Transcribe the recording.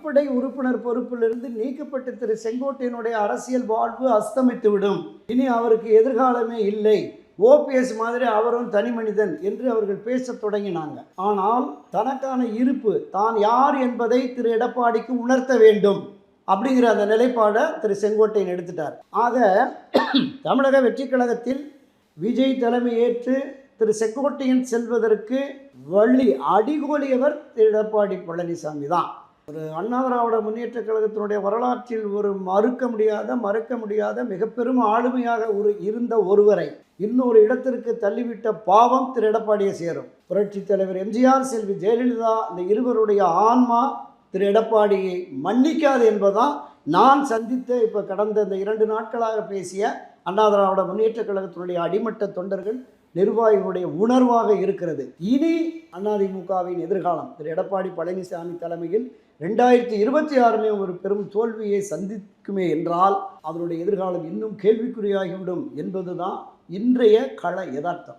அடிப்படை உறுப்பினர் பொறுப்பிலிருந்து நீக்கப்பட்ட திரு செங்கோட்டையனுடைய அரசியல் வாழ்வு அஸ்தமித்துவிடும். இனி அவருக்கு எதிர்காலமே இல்லை. ஓபிஎஸ் மாதிரி அவரும் தனி மனிதன் என்று அவர்கள் பேசத் தொடங்கினாங்க. ஆனால் தனக்கான இருப்பு, தான் யார் என்பதை திரு எடப்பாடிக்கு உணர்த்த வேண்டும் அப்படிங்கிற அந்த நிலைப்பாடை திரு செங்கோட்டையன் எடுத்துட்டார். ஆக தமிழக வெற்றி கழகத்தில் விஜய் தலைமையேற்று திரு செங்கோட்டையன் செல்வதற்கு வழி அடிகோலியவர் திரு எடப்பாடி பழனிசாமி தான். ஒரு அண்ணா திராவிட முன்னேற்ற கழகத்தினுடைய வரலாற்றில் ஒரு மறக்க முடியாத மிக பெரும் ஆளுமையாக இருந்த ஒருவரை இன்னொரு இடத்திற்கு தள்ளிவிட்ட பாவம் திரு எடப்பாடியை சேரும். புரட்சி தலைவர் எம்ஜிஆர், செல்வி ஜெயலலிதா, இந்த இருவருடைய ஆன்மா திரு எடப்பாடியை மன்னிக்காது என்பதுதான் நான் சந்தித்த இப்போ கடந்த இந்த 2 நாட்களாக பேசிய அண்ணா திராவிட முன்னேற்ற கழகத்தினுடைய அடிமட்ட தொண்டர்கள் நிர்வாகிகளுடைய உணர்வாக இருக்கிறது. இனி அதிமுகவின் எதிர்காலம் திரு எடப்பாடி பழனிசாமி தலைமையில் 2026 ஒரு பெரும் தோல்வியை சந்திக்குமே என்றால் அதனுடைய எதிர்காலம் இன்னும் கேள்விக்குறியாகிவிடும் என்பதுதான் இன்றைய கள யதார்த்தம்.